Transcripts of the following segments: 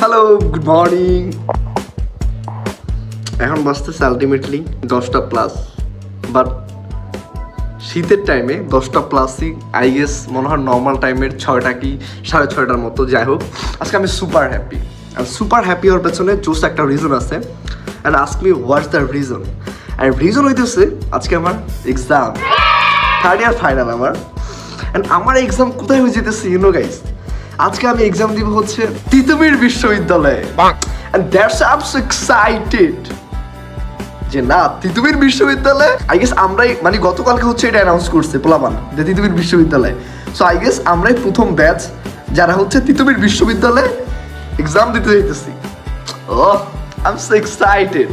Hello, good morning. এখন বাজতেছে ultimately 10টা plus, but শীতের টাইমে 10টা প্লাসই আই গেস মনে হয় নর্মাল টাইমের 6টা কি 6:30টার মতো। যাই হোক, আজকে আমি সুপার হ্যাপি। আর সুপার হ্যাপি হওয়ার পেছনে জোস একটা রিজন আছে। And ask me what's the reason. আর রিজন হইতেছে আজকে আমার এক্সাম, থার্ড ইয়ার ফাইনাল আমার। অ্যান্ড আমার এক্সাম কোথায় হয়ে যেতেছে ইউনো গাইস? আজকে আমি এক্সাম দিব হচ্ছে তিতুমির বিশ্ববিদ্যালয়ে। And that's I'm so excited যে না, তিতুমির বিশ্ববিদ্যালয়ে আই গেস আমরাই, মানে গতকালকে হচ্ছে এটা অ্যানাউন্স করছে পোলাপান যে তিতুমির বিশ্ববিদ্যালয়ে। সো আই গেস আমরাই প্রথম ব্যাচ যারা হচ্ছে তিতুমির বিশ্ববিদ্যালয়ে এক্সাম দিতে যাইতেছি। Oh, I am so excited,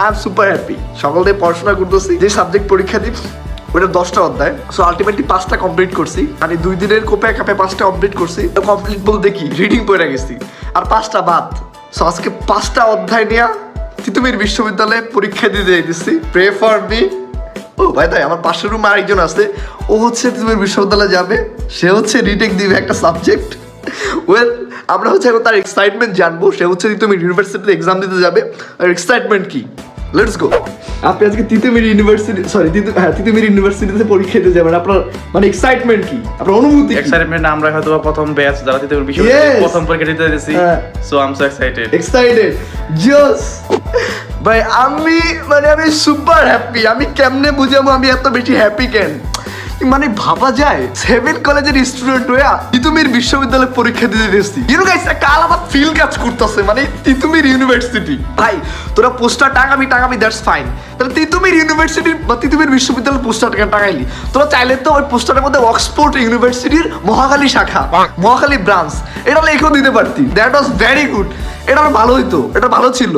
I am super happy. সকাল থেকে পড়াশোনা করতেছি, যে সাবজেক্ট পরীক্ষা দিই ওটা 10টা অধ্যায়। সো আলটিমেটলি 5টা কমপ্লিট করছি। মানে 2 দিনের কোপে কাপে 5টা কমপ্লিট করছি। কমপ্লিট বলতে কি, রিডিং পড়ে গেছি আর 5টা বাদ। সো আজকে 5টা অধ্যায় নিয়ে তিতুমির বিশ্ববিদ্যালয়ে পরীক্ষা দিতে যাইতেছি। Pray for me. ও ভাই, তাই আমার পাশের রুমে আরেকজন আছে, ও হচ্ছে তিতুমির বিশ্ববিদ্যালয়ে যাবে। সে হচ্ছে রিটেক দিবে একটা সাবজেক্ট। ওয়েল, আমরা হচ্ছে এখন তার এক্সাইটমেন্ট জানবো। সে হচ্ছে তিতুমির ইউনিভার্সিটিতে এক্সাম দিতে যাবে। আর এক্সাইটমেন্ট কি, লেটস গো। আপনি আজকে তিতুমির ইউনিভার্সিটি তিতুমির ইউনিভার্সিটিতে পরীক্ষা দিতে যাবেন। আপনার মানে এক্সাইটমেন্ট কি, আপনার অনুভূতি? এক্সাইটমেন্ট, আমরা হয়তো প্রথম ব্যাচ যারা তিতুমির বিশ্ববিদ্যালয়ে প্রথম পরীক্ষা দিতে যাচ্ছি। So I am so excited জোস ভাই। আমি সুপার হ্যাপি। আমি কেমনে বুঝাবো আমি এত বেশি হ্যাপি কেন? মানে ভাবা যায় 7 কলেজের স্টুডেন্ট হয়ে তিতুমির বিশ্ববিদ্যালয়ে পরীক্ষা দিতে দিয়েছি। ইউনো গাইস, একটা আলাদা ফিল কাজ করতেছে। মানে তিতুমির ইউনিভার্সিটি ভাই, তোরা পোস্টার টাঙাবি দ্যাটস ফাইন। তাহলে তিতুমির ইউনিভার্সিটির বা তিতুমির বিশ্ববিদ্যালয়ের পোস্টার টাঙাইলি, তোরা চাইলে তো ওই পোস্টারের মধ্যে অক্সফোর্ড ইউনিভার্সিটির মহাখালী শাখা, মহাখালী ব্রাঞ্চ এটা লেখেও দিতে পারতি। That was very good. এটা ভালো হইতো, এটা ভালো ছিল।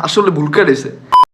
আসলে ভুল কেটেছে।